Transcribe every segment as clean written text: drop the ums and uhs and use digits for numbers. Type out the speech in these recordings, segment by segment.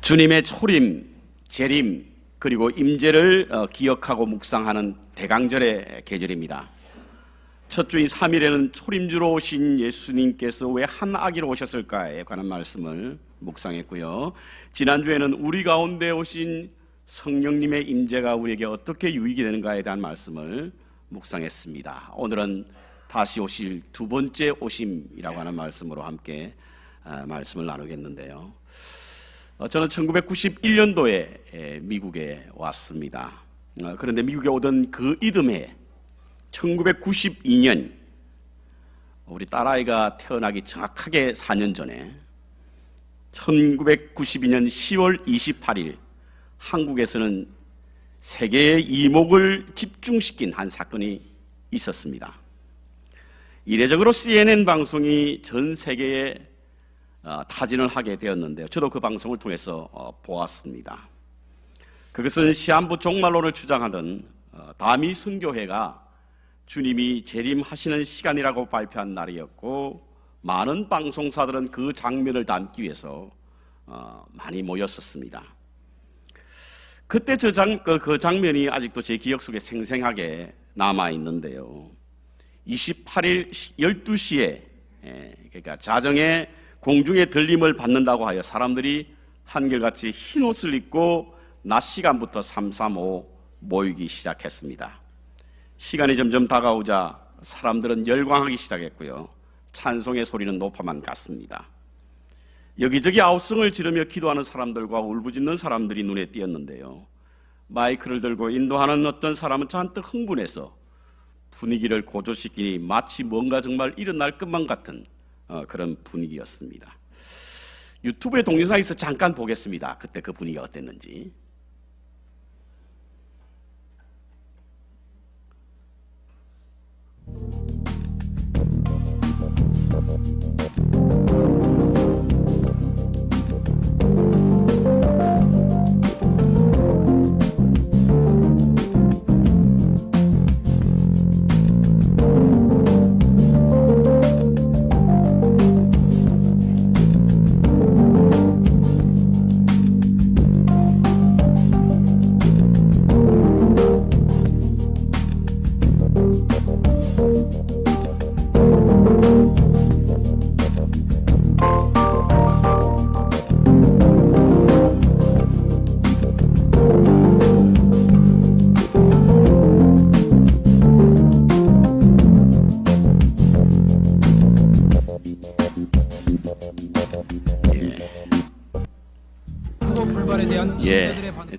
주님의 초림, 재림, 그리고 임재를 기억하고 묵상하는 대강절의 계절입니다. 첫 주인 3일에는 초림주로 오신 예수님께서 왜 한 아기로 오셨을까에 관한 말씀을 묵상했고요. 지난주에는 우리 가운데 오신 성령님의 임재가 우리에게 어떻게 유익이 되는가에 대한 말씀을 묵상했습니다. 오늘은 다시 오실 두 번째 오심이라고 하는 말씀으로 함께 말씀을 나누겠는데요. 저는 1991년도에 미국에 왔습니다. 그런데 미국에 오던 그 이듬해 1992년 우리 딸아이가 태어나기 정확하게 4년 전에 1992년 10월 28일 한국에서는 세계의 이목을 집중시킨 한 사건이 있었습니다. 이례적으로 CNN 방송이 전 세계에 타진을 하게 되었는데요. 저도 그 방송을 통해서 보았습니다. 그것은 시한부 종말론을 주장하던 다미 선교회가 주님이 재림하시는 시간이라고 발표한 날이었고, 많은 방송사들은 그 장면을 담기 위해서 많이 모였었습니다. 그때 그 장면이 아직도 제 기억 속에 생생하게 남아있는데요. 28일 12시에 그러니까 자정에 공중의 들림을 받는다고 하여 사람들이 한결같이 흰 옷을 입고 낮 시간부터 삼삼오오 모이기 시작했습니다. 시간이 점점 다가오자 사람들은 열광하기 시작했고요. 찬송의 소리는 높아만 갔습니다. 여기저기 아우성을 지르며 기도하는 사람들과 울부짖는 사람들이 눈에 띄었는데요. 마이크를 들고 인도하는 어떤 사람은 잔뜩 흥분해서 분위기를 고조시키니 마치 뭔가 정말 일어날 것만 같은 그런 분위기였습니다. 유튜브의 동영상에서 잠깐 보겠습니다. 그때 그 분위기가 어땠는지.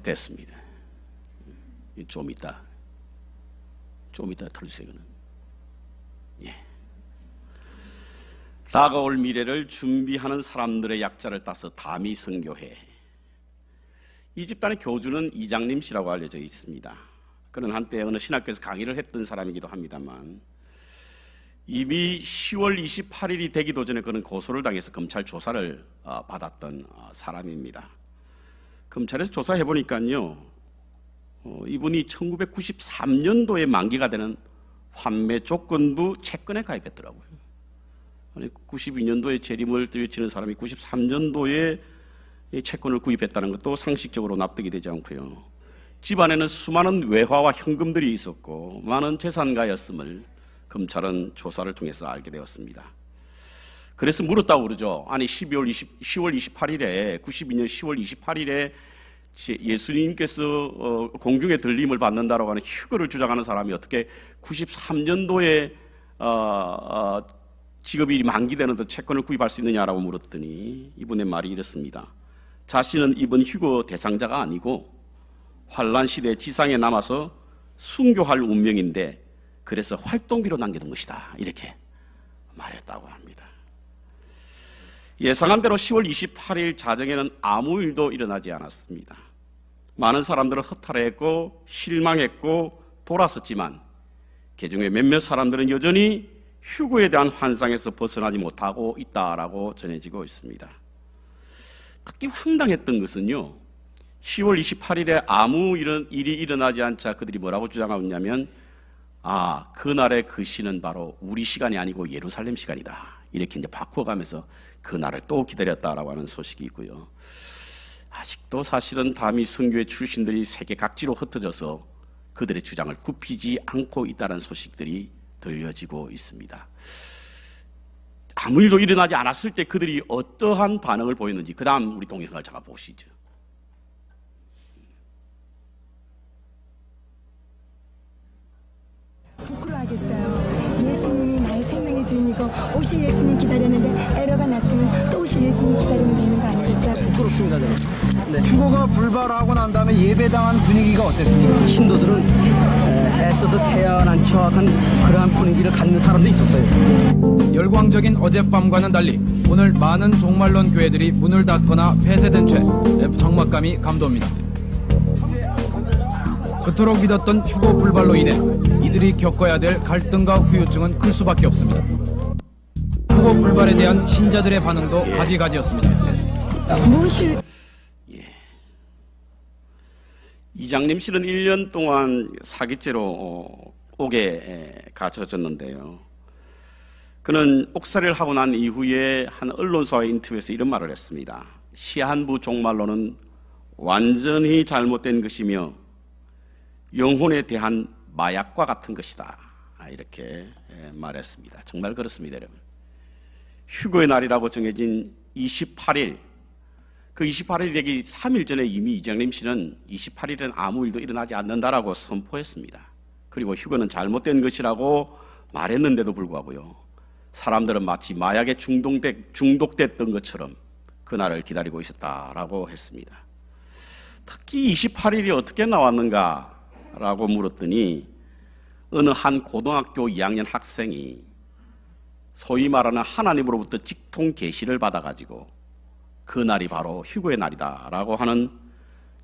됐습니다. 좀 이따 틀어주세요. 예. 다가올 미래를 준비하는 사람들의 약자를 따서 다미 선교회. 이 집단의 교주는 이장림 씨라고 알려져 있습니다. 그는 한때 어느 신학교에서 강의를 했던 사람이기도 합니다만, 이미 10월 28일이 되기도 전에 그는 고소를 당해서 검찰 조사를 받았던 사람입니다. 검찰에서 조사해 보니까요, 이분이 1993년도에 만기가 되는 환매 조건부 채권에 가입했더라고요. 아니, 92년도에 재림을 외치는 사람이 93년도에 채권을 구입했다는 것도 상식적으로 납득이 되지 않고요. 집안에는 수많은 외화와 현금들이 있었고 많은 재산가였음을 검찰은 조사를 통해서 알게 되었습니다. 그래서 물었다고 그러죠. 아니 10월 28일에 92년 10월 28일에 예수님께서 공중에 들림을 받는다라고 하는 휴거를 주장하는 사람이 어떻게 93년도에 직업이 만기되는 채권을 구입할 수 있느냐라고 물었더니 이분의 말이 이렇습니다. 자신은 이번 휴거 대상자가 아니고 환란 시대 지상에 남아서 순교할 운명인데 그래서 활동비로 남겨둔 것이다, 이렇게 말했다고 합니다. 예상한 대로 10월 28일 자정에는 아무 일도 일어나지 않았습니다. 많은 사람들은 허탈해했고 실망했고 돌아섰지만 그중에 몇몇 사람들은 여전히 휴거에 대한 환상에서 벗어나지 못하고 있다라고 전해지고 있습니다. 특히 황당했던 것은요, 10월 28일에 아무 일이 일어나지 않자 그들이 뭐라고 주장하고 있냐면, 그날의 그 시는 바로 우리 시간이 아니고 예루살렘 시간이다, 이렇게 이제 바꿔가면서 그날을 또 기다렸다라고 하는 소식이 있고요. 아직도 사실은 다미 선교회 출신들이 세계 각지로 흩어져서 그들의 주장을 굽히지 않고 있다는 소식들이 들려지고 있습니다. 아무 일도 일어나지 않았을 때 그들이 어떠한 반응을 보였는지 그 다음 우리 동영상을 잠깐 보시죠. 부끄러워하겠어요. 예수님이 나의 생명의 주인이고 오실 예수님 기다렸는데 에러가 났으면 또 오실 예수님 기다리면 되는 거 아니겠어요? 부끄럽습니다. 네. 휴거가 불발하고 난 다음에 예배당한 분위기가 어땠습니까? 신도들은 애써서 태어난 정확한 그러한 분위기를 갖는 사람도 있었어요. 열광적인 어젯밤과는 달리 오늘 많은 종말론 교회들이 문을 닫거나 폐쇄된 채 적막감이 감돕니다. 그토록 믿었던 휴거 불발로 인해 이들이 겪어야 될 갈등과 후유증은 클 수밖에 없습니다. 휴거 불발에 대한 신자들의 반응도 가지가지였습니다. 무엇을 이장님 씨는 1년 동안 사기죄로 옥에 갇혀졌는데요. 그는 옥살이를 하고 난 이후에 한 언론사와의 인터뷰에서 이런 말을 했습니다. 시한부 종말론은 완전히 잘못된 것이며 영혼에 대한 마약과 같은 것이다. 이렇게 말했습니다. 정말 그렇습니다, 여러분. 휴거의 날이라고 정해진 28일, 그 28일이 되기 3일 전에 이미 이장님 씨는 28일은 아무 일도 일어나지 않는다라고 선포했습니다. 그리고 휴거는 잘못된 것이라고 말했는데도 불구하고요, 사람들은 마치 마약에 중독됐던 것처럼 그날을 기다리고 있었다라고 했습니다. 특히 28일이 어떻게 나왔는가 라고 물었더니 어느 한 고등학교 2학년 학생이 소위 말하는 하나님으로부터 직통 계시를 받아가지고 그날이 바로 휴거의 날이다 라고 하는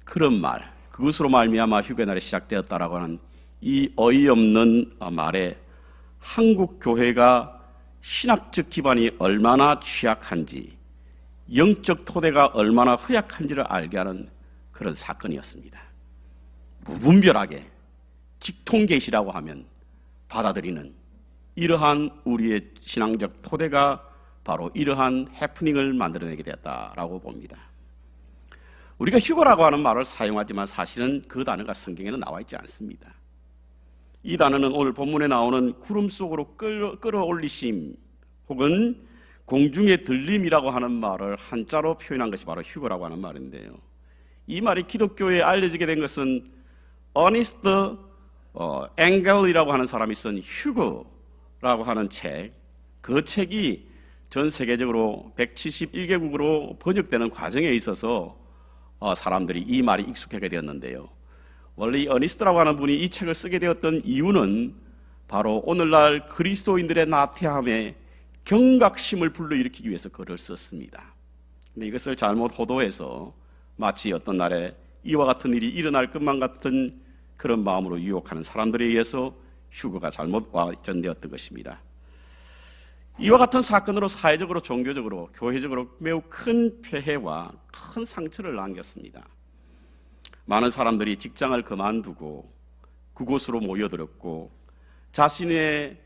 그런 말, 그것으로 말미암아 휴거의 날이 시작되었다라고 하는 이 어이없는 말에 한국 교회가 신학적 기반이 얼마나 취약한지, 영적 토대가 얼마나 허약한지를 알게 하는 그런 사건이었습니다. 무분별하게 직통계시라고 하면 받아들이는 이러한 우리의 신앙적 토대가 바로 이러한 해프닝을 만들어내게 되었다라고 봅니다. 우리가 휴거라고 하는 말을 사용하지만 사실은 그 단어가 성경에는 나와 있지 않습니다. 이 단어는 오늘 본문에 나오는 구름 속으로 끌어올리심 혹은 공중의 들림이라고 하는 말을 한자로 표현한 것이 바로 휴거라고 하는 말인데요. 이 말이 기독교에 알려지게 된 것은 어니스트 앵겔이라고 하는 사람이 쓴 휴거라고 하는 책, 그 책이 전 세계적으로 171개국으로 번역되는 과정에 있어서 사람들이 이 말이 익숙하게 되었는데요. 원래 이 어니스트라고 하는 분이 이 책을 쓰게 되었던 이유는 바로 오늘날 그리스도인들의 나태함에 경각심을 불러일으키기 위해서 글을 썼습니다. 근데 이것을 잘못 호도해서 마치 어떤 날에 이와 같은 일이 일어날 것만 같은 그런 마음으로 유혹하는 사람들에 의해서 휴거가 잘못 와전되었던 것입니다. 이와 같은 사건으로 사회적으로, 종교적으로, 교회적으로 매우 큰 폐해와 큰 상처를 남겼습니다. 많은 사람들이 직장을 그만두고 그곳으로 모여들었고 자신의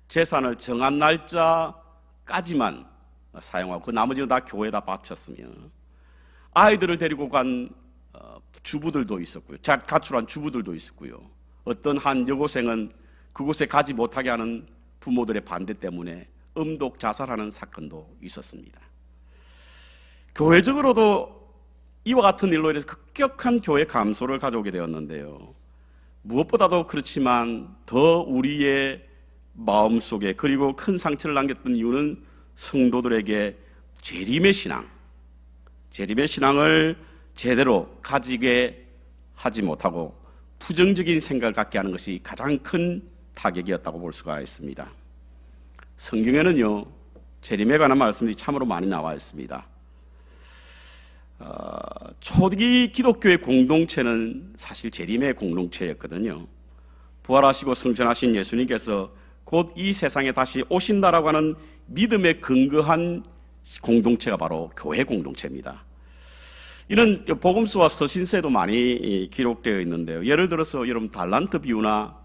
재산을 정한 날짜까지만 사용하고 그 나머지는 다 교회에다 바쳤으며 아이들을 데리고 간 주부들도 있었고요. 가출한 주부들도 있었고요. 어떤 한 여고생은 그곳에 가지 못하게 하는 부모들의 반대 때문에 음독 자살하는 사건도 있었습니다. 교회적으로도 이와 같은 일로 인해서 급격한 교회 감소를 가져오게 되었는데요. 무엇보다도 그렇지만 더 우리의 마음속에 그리고 큰 상처를 남겼던 이유는 성도들에게 재림의 신앙을 제대로 가지게 하지 못하고 부정적인 생각을 갖게 하는 것이 가장 큰 타격이었다고 볼 수가 있습니다. 성경에는요, 재림에 관한 말씀이 참으로 많이 나와 있습니다. 초기 기독교의 공동체는 사실 재림의 공동체였거든요. 부활하시고 승천하신 예수님께서 곧 이 세상에 다시 오신다라고 하는 믿음에 근거한 공동체가 바로 교회 공동체입니다. 이는 복음서와 서신서에도 많이 기록되어 있는데요. 예를 들어서 여러분 달란트 비유나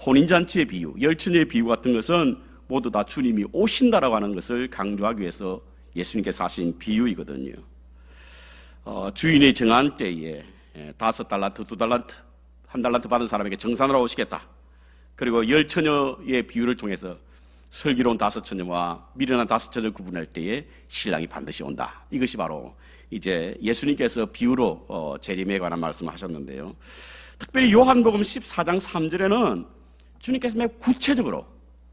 혼인잔치의 비유, 열처녀의 비유 같은 것은 모두 다 주님이 오신다라고 하는 것을 강조하기 위해서 예수님께서 하신 비유이거든요. 주인이 정한 때에 5달란트, 2달란트, 1달란트 받은 사람에게 정산하러 오시겠다. 그리고 10처녀의 비유를 통해서 슬기로운 5처녀와 미련한 5처녀를 구분할 때에 신랑이 반드시 온다. 이것이 바로 이제 예수님께서 비유로 재림에 관한 말씀을 하셨는데요. 특별히 요한복음 14장 3절에는 주님께서 매우 구체적으로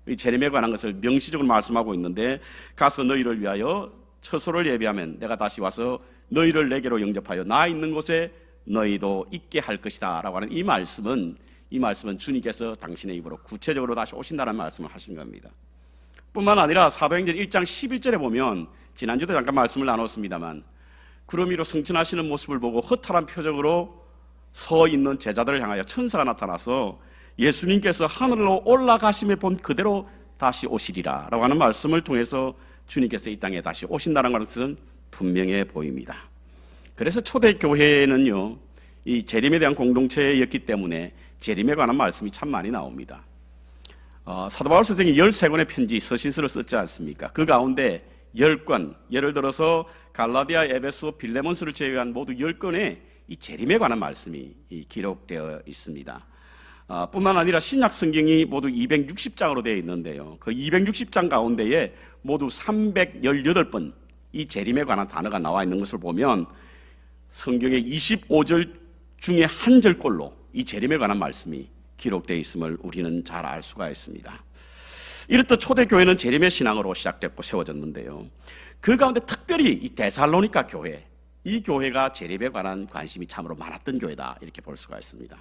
이 재림에 관한 것을 명시적으로 말씀하고 있는데, 가서 너희를 위하여 처소를 예비하면 내가 다시 와서 너희를 내게로 영접하여 나 있는 곳에 너희도 있게 할 것이다 라고 하는 이 말씀은 주님께서 당신의 입으로 구체적으로 다시 오신다는 말씀을 하신 겁니다. 뿐만 아니라 사도행전 1장 11절에 보면, 지난주도 잠깐 말씀을 나눴습니다만, 구름 위로 승천하시는 모습을 보고 허탈한 표정으로 서 있는 제자들을 향하여 천사가 나타나서 예수님께서 하늘로 올라가심에 본 그대로 다시 오시리라 라고 하는 말씀을 통해서 주님께서 이 땅에 다시 오신다는 것은 분명해 보입니다. 그래서 초대교회는요, 이 재림에 대한 공동체였기 때문에 재림에 관한 말씀이 참 많이 나옵니다. 사도 바울 선생이 13권의 편지, 서신서를 썼지 않습니까? 그 가운데 10권, 예를 들어서 갈라디아, 에베소, 빌레몬서를 제외한 모두 10권의 이 재림에 관한 말씀이 기록되어 있습니다. 뿐만 아니라 신약 성경이 모두 260장으로 되어 있는데요, 그 260장 가운데에 모두 318번 이 재림에 관한 단어가 나와 있는 것을 보면 성경의 25절 중에 한 절꼴로 이 재림에 관한 말씀이 기록되어 있음을 우리는 잘 알 수가 있습니다. 이렇듯 초대교회는 재림의 신앙으로 시작됐고 세워졌는데요, 그 가운데 특별히 이 데살로니가 교회, 이 교회가 재림에 관한 관심이 참으로 많았던 교회다 이렇게 볼 수가 있습니다.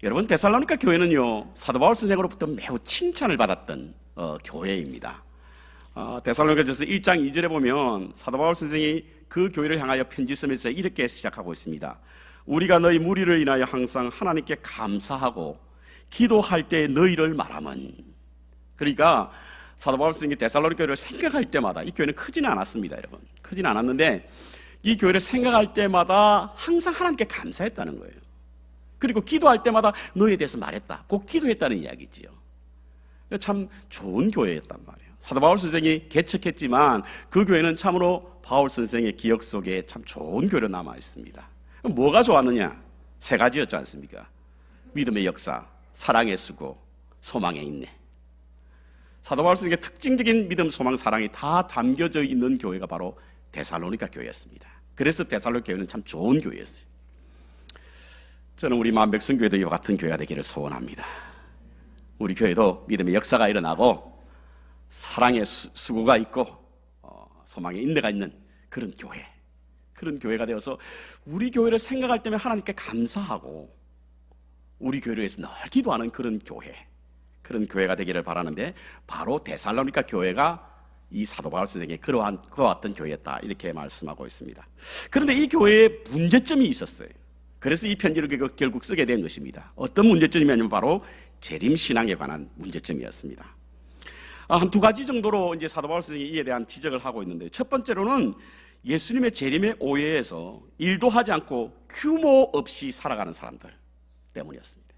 여러분, 데살로니가 교회는요, 사도 바울 선생으로부터 매우 칭찬을 받았던 교회입니다. 데살로니가전서 1장 2절에 보면 사도 바울 선생이 그 교회를 향하여 편지 쓰면서 이렇게 시작하고 있습니다. 우리가 너희 무리를 인하여 항상 하나님께 감사하고 기도할 때 너희를 말함은. 그러니까 사도 바울 선생이 데살로니가 교회를 생각할 때마다, 이 교회는 크지는 않았습니다, 여러분. 크지는 않았는데 이 교회를 생각할 때마다 항상 하나님께 감사했다는 거예요. 그리고 기도할 때마다 너희에 대해서 말했다. 꼭 기도했다는 이야기지요. 참 좋은 교회였단 말이에요. 사도 바울 선생이 개척했지만 그 교회는 참으로 바울 선생의 기억 속에 참 좋은 교회로 남아 있습니다. 뭐가 좋았느냐? 3가지였지 않습니까? 믿음의 역사, 사랑의 수고, 소망의 인내. 사도 바울 선생의 특징적인 믿음, 소망, 사랑이 다 담겨져 있는 교회가 바로 데살로니가 교회였습니다. 그래서 데살로니가 교회는 참 좋은 교회였어요. 저는 우리 만백성교회도 이와 같은 교회가 되기를 소원합니다. 우리 교회도 믿음의 역사가 일어나고 사랑의 수고가 있고 소망의 인내가 있는 그런 교회, 그런 교회가 되어서 우리 교회를 생각할 때면 하나님께 감사하고 우리 교회를 위해서 늘 기도하는 그런 교회, 그런 교회가 되기를 바라는데, 바로 데살로니가 교회가 이 사도 바울 선생의 그러왔던 교회였다 이렇게 말씀하고 있습니다. 그런데 이 교회에 문제점이 있었어요. 그래서 이 편지를 결국 쓰게 된 것입니다. 어떤 문제점이냐면 바로 재림신앙에 관한 문제점이었습니다. 한 2가지 정도로 이제 사도 바울 선생이 이에 대한 지적을 하고 있는데, 첫 번째로는 예수님의 재림의 오해에서 일도 하지 않고 규모 없이 살아가는 사람들 때문이었습니다.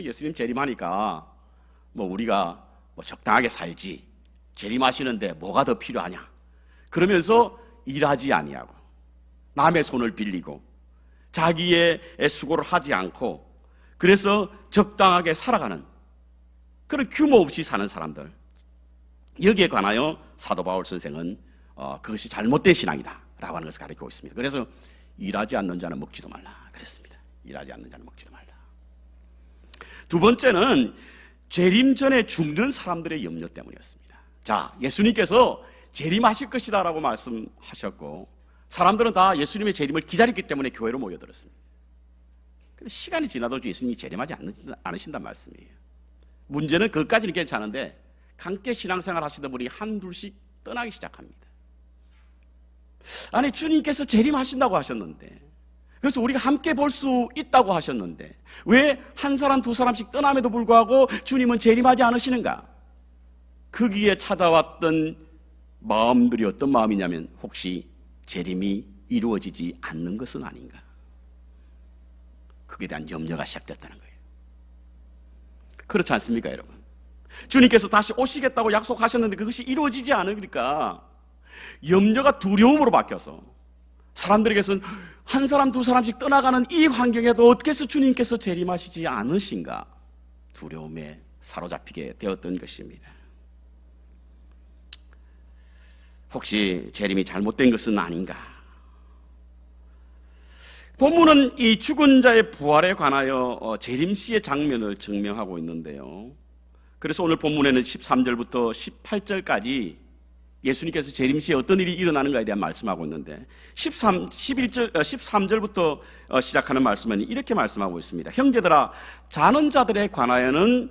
예수님 재림하니까 우리가 적당하게 살지, 재림하시는데 뭐가 더 필요하냐, 그러면서 일하지 아니하고 남의 손을 빌리고 자기의 수고를 하지 않고 그래서 적당하게 살아가는 그런 규모 없이 사는 사람들, 여기에 관하여 사도 바울 선생은 그것이 잘못된 신앙이다 라고 하는 것을 가르치고 있습니다. 그래서 일하지 않는 자는 먹지도 말라 그랬습니다. 일하지 않는 자는 먹지도 말라. 2번째는 재림 전에 죽는 사람들의 염려 때문이었습니다. 자, 예수님께서 재림하실 것이다 라고 말씀하셨고 사람들은 다 예수님의 재림을 기다렸기 때문에 교회로 모여들었습니다. 근데 시간이 지나도 예수님이 재림하지 않으신단 말씀이에요. 문제는 그것까지는 괜찮은데 함께 신앙생활 하시던 분이 한둘씩 떠나기 시작합니다. 아니, 주님께서 재림하신다고 하셨는데, 그래서 우리가 함께 볼 수 있다고 하셨는데 왜 한 사람 2사람씩 떠남에도 불구하고 주님은 재림하지 않으시는가? 거기에 찾아왔던 마음들이 어떤 마음이냐면, 혹시 재림이 이루어지지 않는 것은 아닌가? 그에 대한 염려가 시작됐다는 거예요. 그렇지 않습니까, 여러분? 주님께서 다시 오시겠다고 약속하셨는데 그것이 이루어지지 않으니까 염려가 두려움으로 바뀌어서 사람들에게서는 한 사람 두 사람씩 떠나가는 이 환경에도 어떻게 해서 주님께서 재림하시지 않으신가 두려움에 사로잡히게 되었던 것입니다. 혹시 재림이 잘못된 것은 아닌가? 본문은 이 죽은 자의 부활에 관하여 재림시의 장면을 증명하고 있는데요. 그래서 오늘 본문에는 13절부터 18절까지 예수님께서 재림시에 어떤 일이 일어나는가에 대한 말씀하고 있는데 13절부터 시작하는 말씀은 이렇게 말씀하고 있습니다. 형제들아, 자는 자들에 관하여는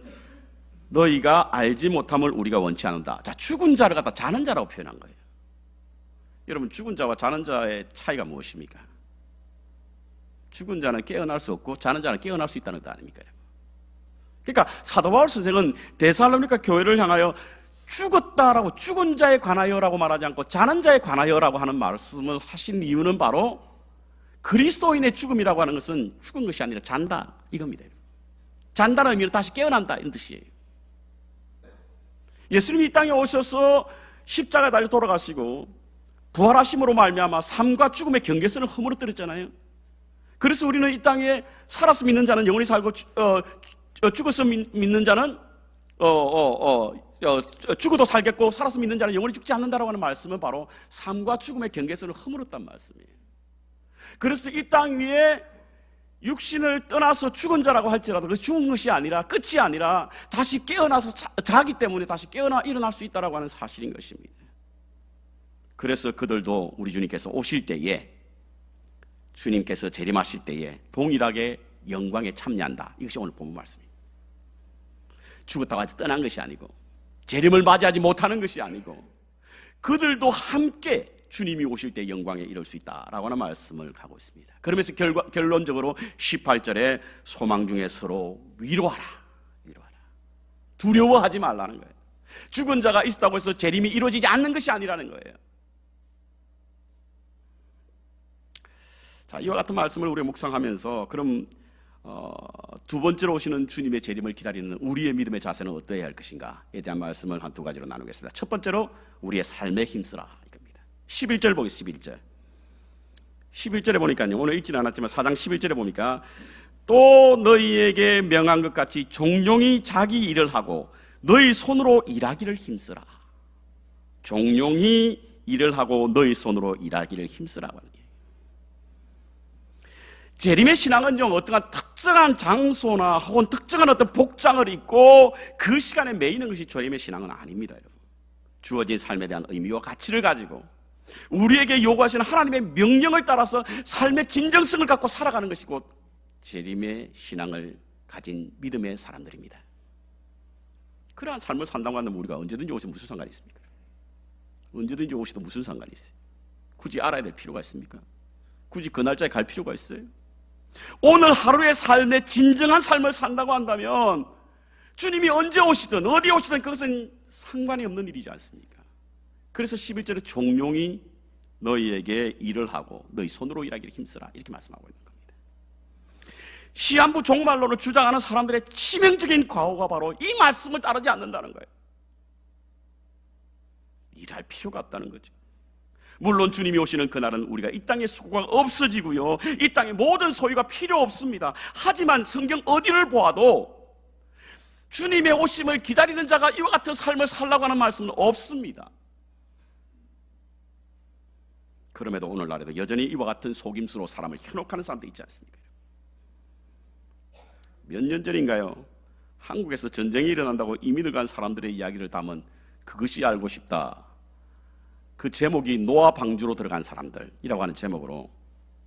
너희가 알지 못함을 우리가 원치 않는다. 자, 죽은 자를 갖다 자는 자라고 표현한 거예요. 여러분, 죽은 자와 자는 자의 차이가 무엇입니까? 죽은 자는 깨어날 수 없고 자는 자는 깨어날 수 있다는 것 아닙니까? 그러니까 사도 바울 선생은 데살로니가 교회를 향하여 죽었다라고, 죽은 자에 관하여라고 말하지 않고 자는 자에 관하여라고 하는 말씀을 하신 이유는 바로 그리스도인의 죽음이라고 하는 것은 죽은 것이 아니라 잔다 이겁니다. 잔다는 의미는 다시 깨어난다 이런 뜻이에요. 예수님이 이 땅에 오셔서 십자가에 달려 돌아가시고 부활하심으로 말미암아 삶과 죽음의 경계선을 허물어뜨렸잖아요. 그래서 우리는 이 땅에 살아서 믿는 자는 영원히 살고 죽어서 믿는 자는 죽어도 살겠고 살아서 믿는 자는 영원히 죽지 않는다라고 하는 말씀은 바로 삶과 죽음의 경계선을 허물었단 말씀이에요. 그래서 이 땅 위에 육신을 떠나서 죽은 자라고 할지라도 그 죽은 것이 아니라 끝이 아니라 다시 깨어나서 자기 때문에 다시 깨어나 일어날 수 있다라고 하는 사실인 것입니다. 그래서 그들도 우리 주님께서 오실 때에 주님께서 재림하실 때에 동일하게 영광에 참여한다. 이것이 오늘 본문 말씀입니다. 죽었다고 아직 떠난 것이 아니고 재림을 맞이하지 못하는 것이 아니고 그들도 함께 주님이 오실 때 영광에 이를 수 있다라고 하는 말씀을 하고 있습니다. 그러면서 결론적으로 18절에 소망 중에 서로 위로하라. 두려워하지 말라는 거예요. 죽은 자가 있다고 해서 재림이 이루어지지 않는 것이 아니라는 거예요. 자, 이와 같은 말씀을 우리가 묵상하면서 그럼 두 번째로 오시는 주님의 재림을 기다리는 우리의 믿음의 자세는 어떠해야 할 것인가에 대한 말씀을 한 두 가지로 나누겠습니다. 첫 번째로 우리의 삶에 힘쓰라 이겁니다. 11절 보겠습니다. 11절에 보니까요, 오늘 읽지는 않았지만 4장 11절에 보니까 또 너희에게 명한 것 같이 종용이 자기 일을 하고 너희 손으로 일하기를 힘쓰라. 종용이 일을 하고 너희 손으로 일하기를 힘쓰라고 하는 거예요. 재림의 신앙은요, 어떠한 특정한 장소나 혹은 특정한 어떤 복장을 입고 그 시간에 매이는 것이 재림의 신앙은 아닙니다. 여러분, 주어진 삶에 대한 의미와 가치를 가지고 우리에게 요구하시는 하나님의 명령을 따라서 삶의 진정성을 갖고 살아가는 것이 곧 재림의 신앙을 가진 믿음의 사람들입니다. 그러한 삶을 산다고 한다면 우리가 언제든지 오셔도 무슨 상관이 있습니까? 언제든지 오셔도 무슨 상관이 있어요? 굳이 알아야 될 필요가 있습니까? 굳이 그 날짜에 갈 필요가 있어요? 오늘 하루의 삶의 진정한 삶을 산다고 한다면 주님이 언제 오시든 어디 오시든 그것은 상관이 없는 일이지 않습니까? 그래서 11절에 종용이 너희에게 일을 하고 너희 손으로 일하기를 힘쓰라 이렇게 말씀하고 있는 겁니다. 시한부 종말론을 주장하는 사람들의 치명적인 과오가 바로 이 말씀을 따르지 않는다는 거예요. 일할 필요가 없다는 거죠. 물론 주님이 오시는 그날은 우리가 이 땅의 수고가 없어지고요, 이 땅의 모든 소유가 필요 없습니다. 하지만 성경 어디를 보아도 주님의 오심을 기다리는 자가 이와 같은 삶을 살라고 하는 말씀은 없습니다. 그럼에도 오늘날에도 여전히 이와 같은 속임수로 사람을 현혹하는 사람도 있지 않습니까? 몇 년 전인가요? 한국에서 전쟁이 일어난다고 이민을 간 사람들의 이야기를 담은 그것이 알고 싶다, 그 제목이 노아 방주로 들어간 사람들이라고 하는 제목으로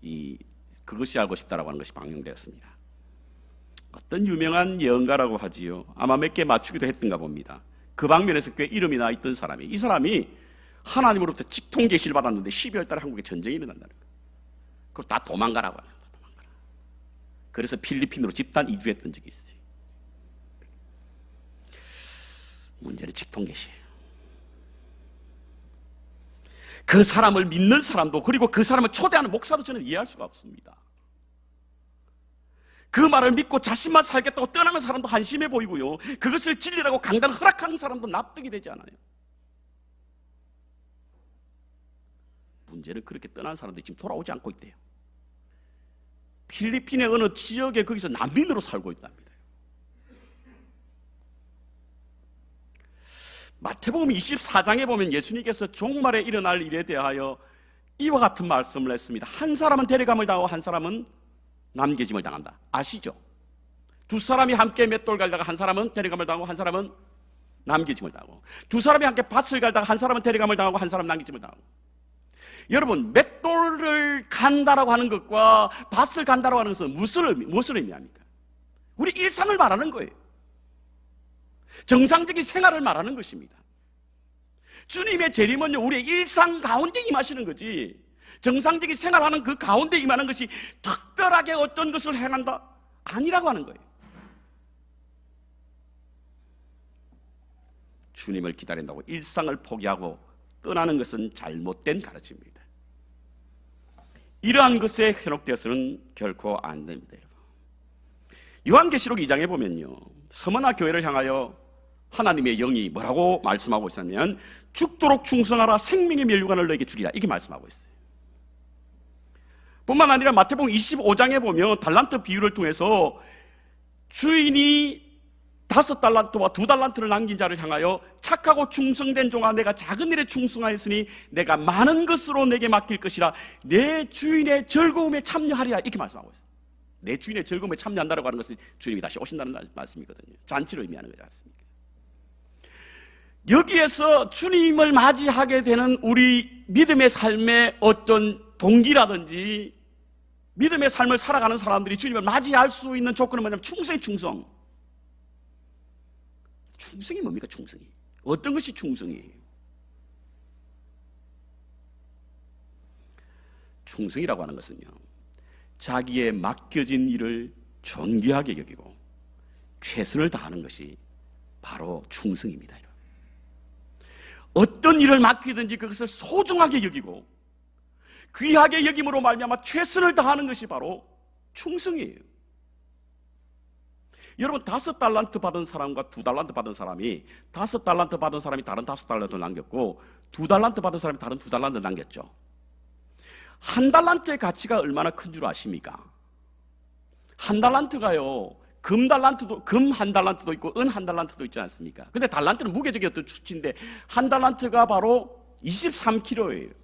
이 그것이 알고 싶다라고 하는 것이 방영되었습니다. 어떤 유명한 예언가라고 하지요. 아마 몇 개 맞추기도 했던가 봅니다. 그 방면에서 꽤 이름이 나 있던 사람이, 이 사람이 하나님으로부터 직통 계시를 받았는데 12월 달에 한국에 전쟁이 일어난다는 거예요. 그걸 다 도망가라고 하는 거예요. 도망가라. 그래서 필리핀으로 집단 이주했던 적이 있어요. 문제는 직통 계시예요. 그 사람을 믿는 사람도, 그리고 그 사람을 초대하는 목사도 저는 이해할 수가 없습니다. 그 말을 믿고 자신만 살겠다고 떠나는 사람도 한심해 보이고요, 그것을 진리라고 강단 허락하는 사람도 납득이 되지 않아요. 문제는 그렇게 떠난 사람들이 지금 돌아오지 않고 있대요. 필리핀의 어느 지역에 거기서 난민으로 살고 있답니다. 마태복음 24장에 보면 예수님께서 종말에 일어날 일에 대하여 이와 같은 말씀을 했습니다. 한 사람은 데려감을 당하고 한 사람은 남겨짐을 당한다. 아시죠? 두 사람이 함께 맷돌 갈다가 한 사람은 데려감을 당하고 한 사람은 남겨짐을 당하고, 두 사람이 함께 밭을 갈다가 한 사람은 데려감을 당하고 한 사람은 남겨짐을 당하고. 여러분, 맷돌을 간다라고 하는 것과 밭을 간다라고 하는 것은 무엇을 의미합니까? 우리 일상을 말하는 거예요. 정상적인 생활을 말하는 것입니다. 주님의 재림은요, 우리의 일상 가운데 임하시는 거지, 정상적인 생활하는 그 가운데 임하는 것이 특별하게 어떤 것을 행한다? 아니라고 하는 거예요. 주님을 기다린다고 일상을 포기하고 떠나는 것은 잘못된 가르침입니다. 이러한 것에 현혹되어서는 결코 안 됩니다. 여러분. 요한계시록 2장에 보면요, 서머나 교회를 향하여 하나님의 영이 뭐라고 말씀하고 있냐면 죽도록 충성하라, 생명의 면류관을 너에게 주리라, 이렇게 말씀하고 있어요. 뿐만 아니라 마태복음 25장에 보면 달란트 비유를 통해서 주인이 5달란트와 2달란트를 남긴 자를 향하여 착하고 충성된 종아, 내가 작은 일에 충성하였으니 내가 많은 것으로 내게 맡길 것이라, 내 주인의 즐거움에 참여하리라, 이렇게 말씀하고 있어요. 내 주인의 즐거움에 참여한다고 하는 것은 주님이 다시 오신다는 말씀이거든요. 잔치를 의미하는 거지 않습니까? 여기에서 주님을 맞이하게 되는 우리 믿음의 삶의 어떤 동기라든지 믿음의 삶을 살아가는 사람들이 주님을 맞이할 수 있는 조건은 뭐냐면 충성이 충성. 충성이 뭡니까? 충성이 어떤 것이 충성이에요? 충성이라고 하는 것은요, 자기의 맡겨진 일을 존귀하게 여기고 최선을 다하는 것이 바로 충성입니다. 어떤 일을 맡기든지 그것을 소중하게 여기고 귀하게 여김으로 말미암아 최선을 다하는 것이 바로 충성이에요. 여러분, 5달란트 받은 사람과 2달란트 받은 사람이, 5달란트 받은 사람이 다른 5달란트를 남겼고 2달란트 받은 사람이 다른 2달란트를 남겼죠. 1달란트의 가치가 얼마나 큰 줄 아십니까? 1달란트가요, 금 1달란트도 있고 은 1달란트도 있지 않습니까? 근데 달란트는 무게적인 어떤 수치인데 1달란트가 바로 23kg예요.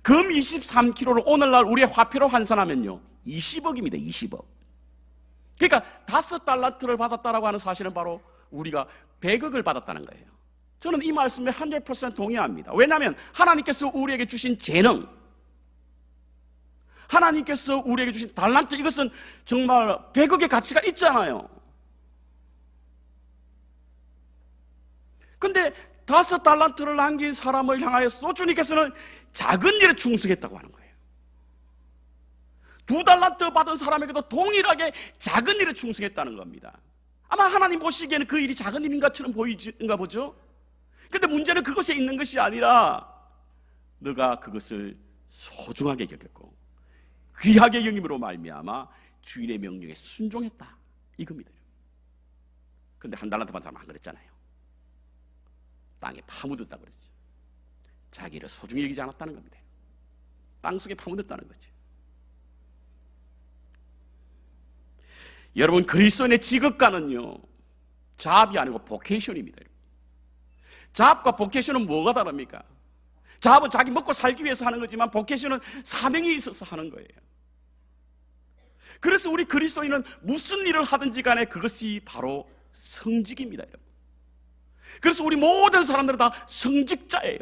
금 23kg를 오늘날 우리의 화폐로 환산하면요 20억입니다. 20억. 그러니까 5달란트를 받았다라고 하는 사실은 바로 우리가 100억을 받았다는 거예요. 저는 이 말씀에 100% 동의합니다. 왜냐하면 하나님께서 우리에게 주신 재능, 하나님께서 우리에게 주신 달란트, 이것은 정말 100억의 가치가 있잖아요. 근데 5달란트를 남긴 사람을 향하여서 주님께서는 작은 일에 충성했다고 하는 거예요. 2달란트 받은 사람에게도 동일하게 작은 일에 충성했다는 겁니다. 아마 하나님 보시기에는 그 일이 작은 일인 것처럼 보이는가 보죠. 근데 문제는 그것에 있는 것이 아니라 너가 그것을 소중하게 여겼고 귀하게 여김으로 말미암아 주인의 명령에 순종했다, 이겁니다. 근데 1달란트 받은 사람은 안 그랬잖아요. 땅에 파묻었다 그랬죠. 자기를 소중히 여기지 않았다는 겁니다. 땅 속에 파묻었다는 거죠. 여러분, 그리스도인의 직업가는요 잡이 아니고 보케이션입니다. 잡과 보케이션은 뭐가 다릅니까? 잡은 자기 먹고 살기 위해서 하는 거지만 보케이션은 사명이 있어서 하는 거예요. 그래서 우리 그리스도인은 무슨 일을 하든지 간에 그것이 바로 성직입니다. 여러분. 그래서 우리 모든 사람들은 다 성직자예요.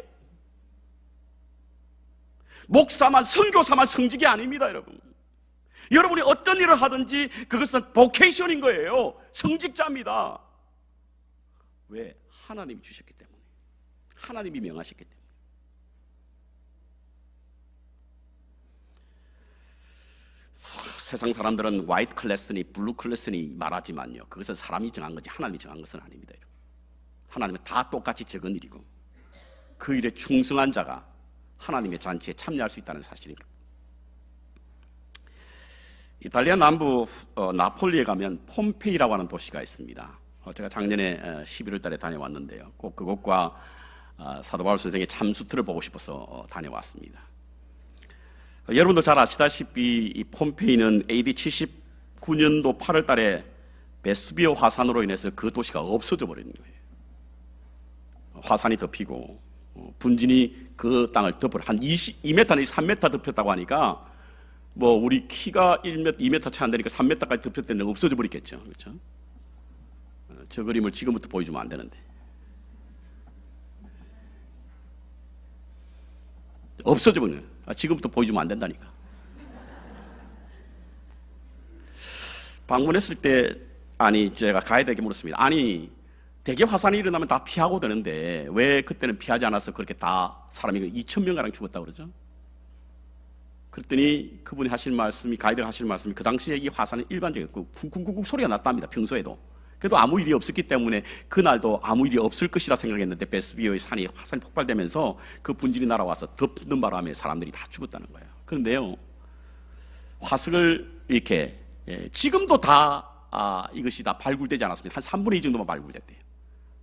목사만, 선교사만 성직이 아닙니다. 여러분, 여러분이 어떤 일을 하든지 그것은 보케이션인 거예요. 성직자입니다. 왜? 하나님이 주셨기 때문에, 하나님이 명하셨기 때문에. 세상 사람들은 화이트 클래스니 블루 클래스니 말하지만요, 그것은 사람이 정한 거지 하나님이 정한 것은 아닙니다. 하나님은 다 똑같이 적은 일이고 그 일에 충성한 자가 하나님의 잔치에 참여할 수 있다는 사실입니다. 이탈리아 남부 나폴리에 가면 폼페이라고 하는 도시가 있습니다. 제가 작년에 11월 달에 다녀왔는데요, 꼭 그곳과 사도 바울 선생의 참수틀을 보고 싶어서 다녀왔습니다. 여러분도 잘 아시다시피 이 폼페이는 AD 79년도 8월 달에 베수비오 화산으로 인해서 그 도시가 없어져 버리는 거예요. 화산이 덮이고 분진이 그 땅을 덮어요. 한 2m 내지 3m 덮였다고 하니까 뭐 우리 키가 1m, 2m 차이 안 되니까 3m까지 덮였다는 없어져 버리겠죠. 그렇죠? 저 그림을 지금부터 보여주면 안 되는데. 없어져 버려요. 지금부터 보여주면 안 된다니까. 방문했을 때 제가 가이드에게 물었습니다. 대개 화산이 일어나면 다 피하고 되는데 왜 그때는 피하지 않아서 그렇게 다 사람이 2,000명가량 죽었다고 그러죠? 그랬더니 그분이 가이드가 하실 말씀이 그 당시에 이 화산은 일반적이었고 쿵쿵쿵쿵 소리가 났답니다. 평소에도. 그래도 아무 일이 없었기 때문에 그날도 아무 일이 없을 것이라 생각했는데 베수비오의 화산이 폭발되면서 그 분진이 날아와서 덮는 바람에 사람들이 다 죽었다는 거예요. 그런데요, 화석을 이렇게 지금도 이것이 다 발굴되지 않았습니다. 한 3분의 2 정도만 발굴됐대요.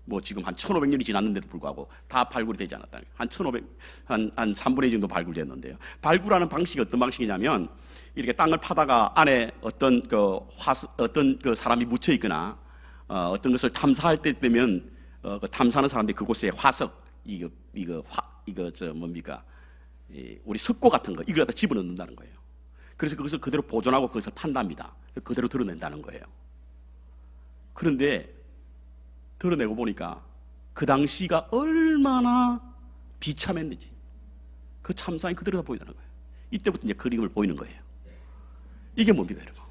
뭐 지금 한 1,500년이 지났는데도 불구하고 다 발굴이 되지 않았다. 한 3분의 2 정도 발굴됐는데요. 발굴하는 방식이 어떤 방식이냐면 이렇게 땅을 파다가 안에 어떤 그 사람이 묻혀 있거나 어떤 것을 탐사할 때 되면 그 탐사하는 사람들이 그곳에 화석 우리 석고 같은 거 이걸 갖다 집어넣는다는 거예요. 그래서 그것을 그대로 보존하고 그것을 판답니다. 그대로 드러낸다는 거예요. 그런데 드러내고 보니까 그 당시가 얼마나 비참했는지 그 참상이 그대로 다 보이더라는 거예요. 이때부터 이제 그림을 보이는 거예요. 이게 뭡니까, 여러분?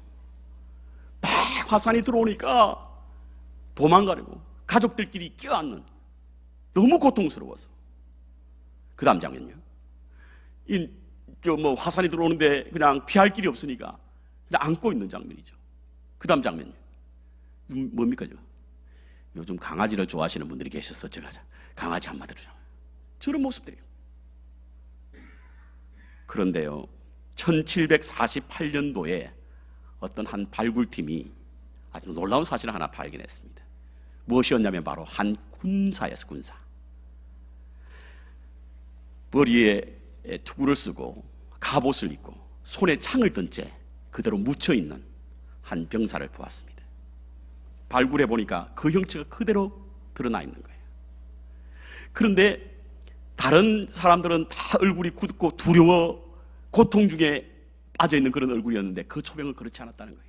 막 화산이 들어오니까 도망가려고 가족들끼리 껴안는, 너무 고통스러워서. 그 다음 장면요. 화산이 들어오는데 그냥 피할 길이 없으니까 그냥 안고 있는 장면이죠. 그 다음 장면요. 뭡니까? 요즘 강아지를 좋아하시는 분들이 계셔서 제가 강아지 한마디로 저런 모습들이에요. 그런데요, 1748년도에 어떤 한 발굴팀이 아주 놀라운 사실을 하나 발견했습니다. 무엇이었냐면 바로 한 군사였어요. 군사. 머리에 투구를 쓰고 갑옷을 입고 손에 창을 든 채 그대로 묻혀있는 한 병사를 보았습니다. 발굴해 보니까 그 형체가 그대로 드러나 있는 거예요. 그런데 다른 사람들은 다 얼굴이 굳고 두려워 고통 중에 빠져 있는 그런 얼굴이었는데 그 초병은 그렇지 않았다는 거예요.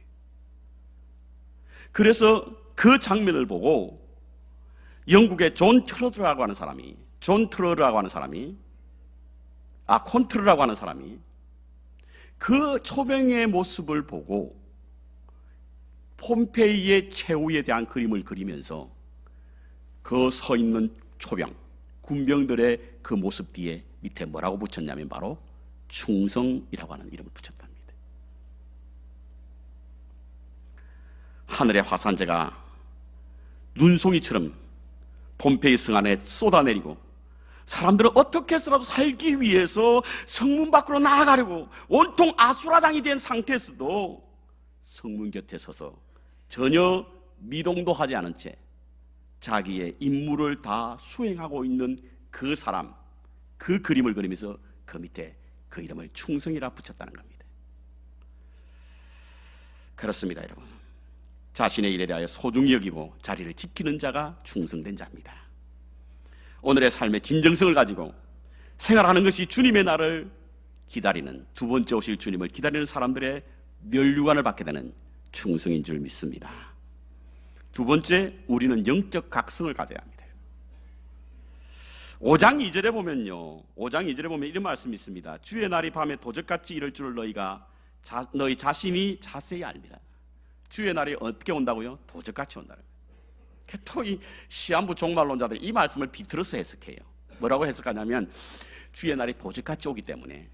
그래서 그 장면을 보고 영국의 콘트러라고 하는 사람이 그 초병의 모습을 보고 폼페이의 최후에 대한 그림을 그리면서 그 서 있는 초병, 군병들의 그 모습 뒤에 밑에 뭐라고 붙였냐면 바로 충성이라고 하는 이름을 붙였답니다. 하늘의 화산재가 눈송이처럼 폼페이 성 안에 쏟아내리고 사람들은 어떻게 해서라도 살기 위해서 성문 밖으로 나아가려고 온통 아수라장이 된 상태에서도 성문 곁에 서서 전혀 미동도 하지 않은 채 자기의 임무를 다 수행하고 있는 그 사람, 그 그림을 그리면서 그 밑에 그 이름을 충성이라 붙였다는 겁니다. 그렇습니다, 여러분. 자신의 일에 대하여 소중히 여기고 자리를 지키는 자가 충성된 자입니다. 오늘의 삶의 진정성을 가지고 생활하는 것이 주님의 날을 기다리는, 두 번째 오실 주님을 기다리는 사람들의 면류관을 받게 되는 충성인 줄 믿습니다. 두 번째, 우리는 영적 각성을 가져야 합니다. 5장 2절에 보면요, 5장 2절에 보면 이런 말씀이 있습니다. 주의 날이 밤에 도적같이 이를 줄을 너희 자신이 자세히 알미라. 주의 날이 어떻게 온다고요? 도적같이 온다는 거예요. 또 이 시한부 종말론자들이 이 말씀을 비틀어서 해석해요. 뭐라고 해석하냐면 주의 날이 도적같이 오기 때문에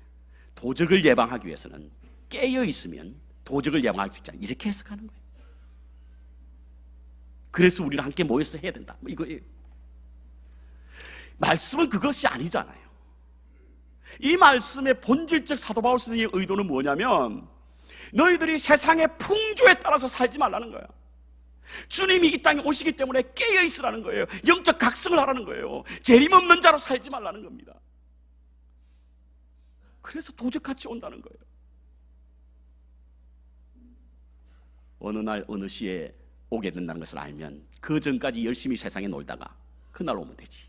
도적을 예방하기 위해서는 깨어 있으면 도적을 예방할 수 있잖아요. 이렇게 해석하는 거예요. 그래서 우리는 함께 모여서 해야 된다. 이거예요. 말씀은 그것이 아니잖아요. 이 말씀의 본질적 사도 바울 선생의 의도는 뭐냐면 너희들이 세상의 풍조에 따라서 살지 말라는 거예요. 주님이 이 땅에 오시기 때문에 깨어 있으라는 거예요. 영적 각성을 하라는 거예요. 재림없는 자로 살지 말라는 겁니다. 그래서 도적같이 온다는 거예요. 어느 날 어느 시에 오게 된다는 것을 알면 그 전까지 열심히 세상에 놀다가 그날 오면 되지.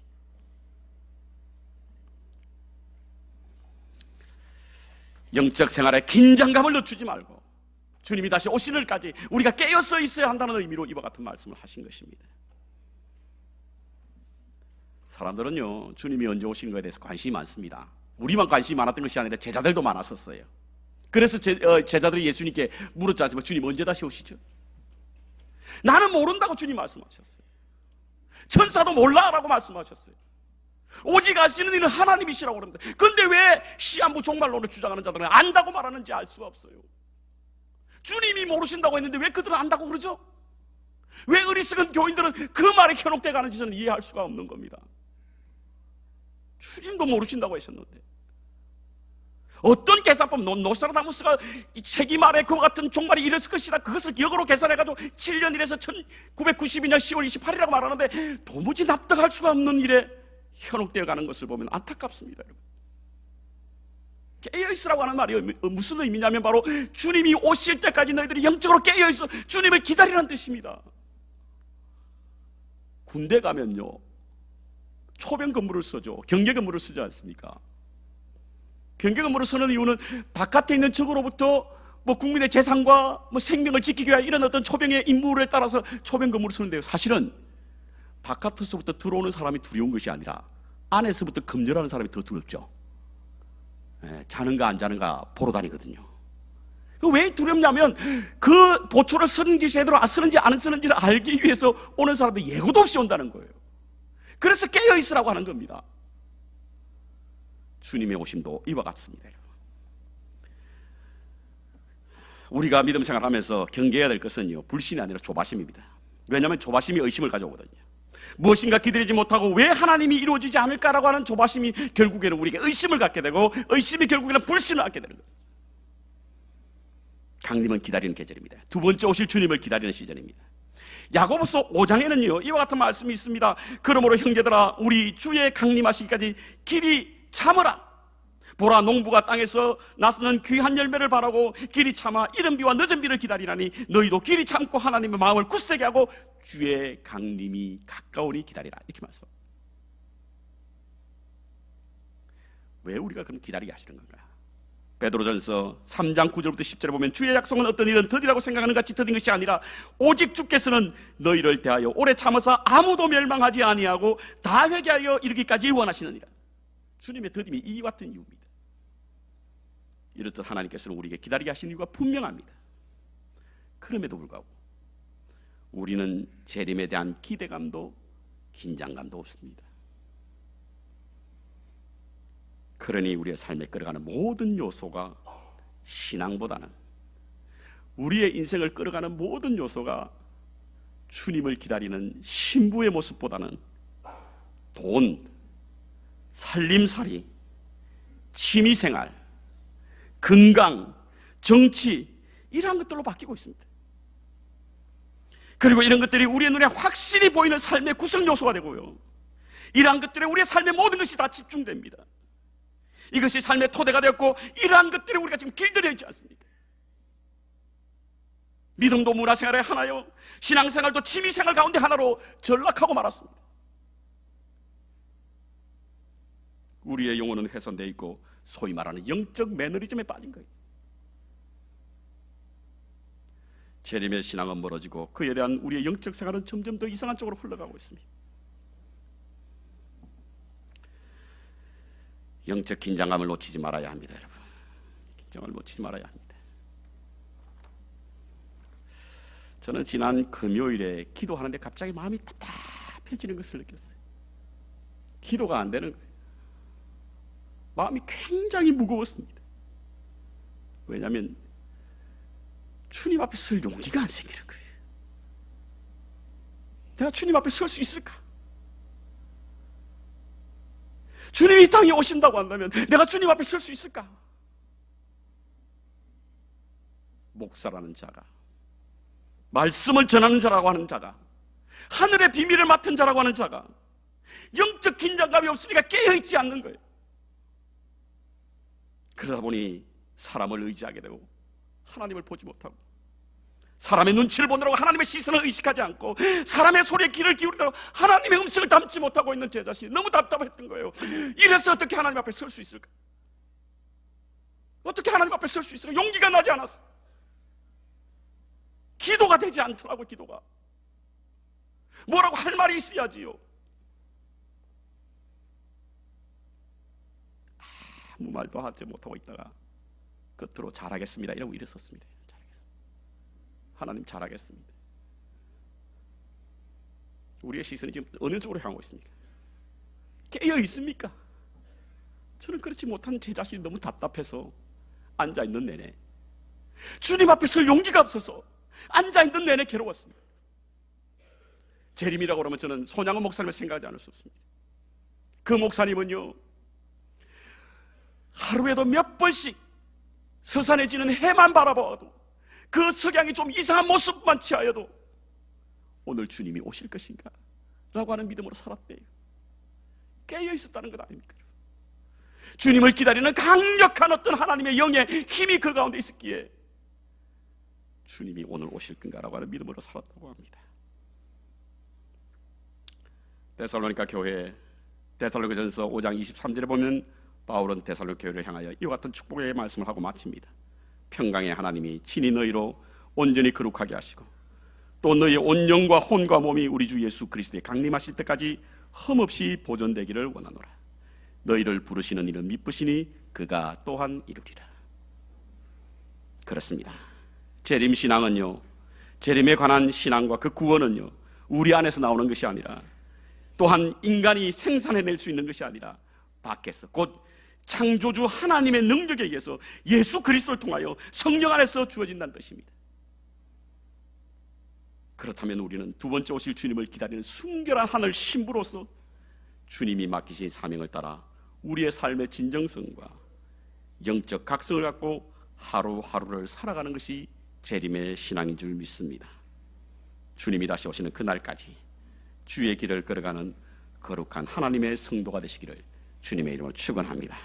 영적 생활에 긴장감을 늦추지 말고 주님이 다시 오시늘까지 우리가 깨어서 있어야 한다는 의미로 이와 같은 말씀을 하신 것입니다. 사람들은요, 주님이 언제 오시는 것에 대해서 관심이 많습니다. 우리만 관심이 많았던 것이 아니라 제자들도 많았었어요. 그래서 제자들이 예수님께 물었지 않습니까? 주님 언제 다시 오시죠? 나는 모른다고 주님 말씀하셨어요. 천사도 몰라라고 말씀하셨어요. 오직 아시는 이는 하나님이시라고 그럽니다. 그런데 왜 시한부 종말론을 주장하는 자들은 안다고 말하는지 알 수가 없어요. 주님이 모르신다고 했는데 왜 그들은 안다고 그러죠? 왜 어리석은 교인들은 그 말에 현혹돼 가는지 저는 이해할 수가 없는 겁니다. 주님도 모르신다고 하셨는데 어떤 계산법, 노스트라다무스가 이 세기 말에 그와 같은 종말이 이랬을 것이다, 그것을 역으로 계산해가지고 7년 일에서 1992년 10월 28일이라고 말하는데 도무지 납득할 수가 없는 일에 현혹되어 가는 것을 보면 안타깝습니다. 여러분, 깨어있으라고 하는 말이 무슨 의미냐면 바로 주님이 오실 때까지 너희들이 영적으로 깨어있어 주님을 기다리라는 뜻입니다. 군대 가면요, 초병 근무를 쓰죠. 경계 근무를 쓰지 않습니까? 경계 근무를 쓰는 이유는 바깥에 있는 적으로부터 국민의 재산과 생명을 지키기 위한 이런 어떤 초병의 임무에 따라서 초병 근무를 쓰는데요, 사실은 바깥에서부터 들어오는 사람이 두려운 것이 아니라 안에서부터 검열하는 사람이 더 두렵죠. 자는가 안 자는가 보러 다니거든요. 왜 두렵냐면 그 보초를 쓰는지 제대로 쓰는지 안 쓰는지를 알기 위해서 오는 사람들 예고도 없이 온다는 거예요. 그래서 깨어있으라고 하는 겁니다. 주님의 오심도 이와 같습니다. 우리가 믿음 생활하면서 경계해야 될 것은요, 불신이 아니라 조바심입니다. 왜냐하면 조바심이 의심을 가져오거든요. 무엇인가 기다리지 못하고 왜 하나님이 이루어지지 않을까라고 하는 조바심이 결국에는 우리에게 의심을 갖게 되고, 의심이 결국에는 불신을 갖게 되는 거예요. 강림은 기다리는 계절입니다. 두 번째 오실 주님을 기다리는 시즌입니다. 야고보서 5장에는요 이와 같은 말씀이 있습니다. 그러므로 형제들아, 우리 주의 강림하시기까지 길이 참으라. 보라, 농부가 땅에서 나서는 귀한 열매를 바라고 길이 참아 이른 비와 늦은 비를 기다리나니 너희도 길이 참고 하나님의 마음을 굳세게 하고 주의 강림이 가까우니 기다리라. 이렇게 말씀합니다. 왜 우리가 그럼 기다리게 하시는 건가? 베드로전서 3장 9절부터 10절에 보면 주의 약속은 어떤 일은 더디라고 생각하는 같이 더딘 것이 아니라 오직 주께서는 너희를 대하여 오래 참으사 아무도 멸망하지 아니하고 다 회개하여 이르기까지 원하시느니라. 주님의 더딤이 이 같은 이유입니다. 이렇듯 하나님께서는 우리에게 기다리게 하신 이유가 분명합니다. 그럼에도 불구하고 우리는 재림에 대한 기대감도 긴장감도 없습니다. 그러니 우리의 삶에 끌어가는 모든 요소가, 신앙보다는 우리의 인생을 끌어가는 모든 요소가 주님을 기다리는 신부의 모습보다는 돈, 살림살이, 취미생활, 건강, 정치, 이러한 것들로 바뀌고 있습니다. 그리고 이런 것들이 우리의 눈에 확실히 보이는 삶의 구성 요소가 되고요, 이러한 것들에 우리의 삶의 모든 것이 다 집중됩니다. 이것이 삶의 토대가 되었고, 이러한 것들이 우리가 지금 길들여 있지 않습니까? 믿음도 문화생활의 하나요, 신앙생활도 취미생활 가운데 하나로 전락하고 말았습니다. 우리의 영혼은 훼손되어 있고 소위 말하는 영적 매너리즘에 빠진 거예요. 재림의 신앙은 멀어지고 그에 대한 우리의 영적 생활은 점점 더 이상한 쪽으로 흘러가고 있습니다. 영적 긴장감을 놓치지 말아야 합니다, 여러분. 긴장을 놓치지 말아야 합니다. 저는 지난 금요일에 기도하는데 갑자기 마음이 답답해지는 것을 느꼈어요. 기도가 안 되는 거예요. 마음이 굉장히 무거웠습니다. 왜냐하면 주님 앞에 설 용기가 안 생기는 거예요. 내가 주님 앞에 설 수 있을까? 주님이 이 땅에 오신다고 한다면 내가 주님 앞에 설 수 있을까? 목사라는 자가, 말씀을 전하는 자라고 하는 자가, 하늘의 비밀을 맡은 자라고 하는 자가 영적 긴장감이 없으니까 깨어있지 않는 거예요. 그러다 보니 사람을 의지하게 되고 하나님을 보지 못하고, 사람의 눈치를 보느라고 하나님의 시선을 의식하지 않고, 사람의 소리에 귀를 기울이느라고 하나님의 음성을 담지 못하고 있는 제 자신이 너무 답답했던 거예요. 이래서 어떻게 하나님 앞에 설 수 있을까? 어떻게 하나님 앞에 설 수 있을까? 용기가 나지 않았어. 기도가 되지 않더라고. 기도가 뭐라고 할 말이 있어야지요. 아무 말도 하지 못하고 있다가 끝으로 잘하겠습니다 이러고 일었었습니다. 하나님 잘하겠습니다. 우리의 시선이 지금 어느 쪽으로 향하고 있습니까? 깨어 있습니까? 저는 그렇지 못한 제 자신이 너무 답답해서 앉아있는 내내, 주님 앞에 설 용기가 없어서 앉아있는 내내 괴로웠습니다. 재림이라고 그러면 저는 손양원 목사님을 생각하지 않을 수 없습니다. 그 목사님은요, 하루에도 몇 번씩 서산에 지는 해만 바라봐도, 그 석양이 좀 이상한 모습만 취하여도 오늘 주님이 오실 것인가 라고 하는 믿음으로 살았대요. 깨어 있었다는 것 아닙니까? 주님을 기다리는 강력한 어떤 하나님의 영의 힘이 그 가운데 있었기에 주님이 오늘 오실 건가라고 하는 믿음으로 살았다고 합니다. 데살로니가 교회, 데살로니가전서 5장 23절에 보면 바울은 데살로니가 교회를 향하여 이와 같은 축복의 말씀을 하고 마칩니다. 평강의 하나님이 친히 너희로 온전히 거룩하게 하시고, 또 너희의 온 영과 혼과 몸이 우리 주 예수 그리스도의 강림하실 때까지 흠없이 보존되기를 원하노라. 너희를 부르시는 이는 미쁘시니 그가 또한 이루리라. 그렇습니다. 재림신앙은요, 재림에 관한 신앙과 그 구원은요, 우리 안에서 나오는 것이 아니라, 또한 인간이 생산해낼 수 있는 것이 아니라 밖에서, 곧 창조주 하나님의 능력에 의해서 예수 그리스도를 통하여 성령 안에서 주어진다는 뜻입니다. 그렇다면 우리는 두 번째 오실 주님을 기다리는 순결한 하늘 신부로서 주님이 맡기신 사명을 따라 우리의 삶의 진정성과 영적 각성을 갖고 하루하루를 살아가는 것이 재림의 신앙인 줄 믿습니다. 주님이 다시 오시는 그날까지 주의 길을 걸어가는 거룩한 하나님의 성도가 되시기를 주님의 이름으로 축원합니다.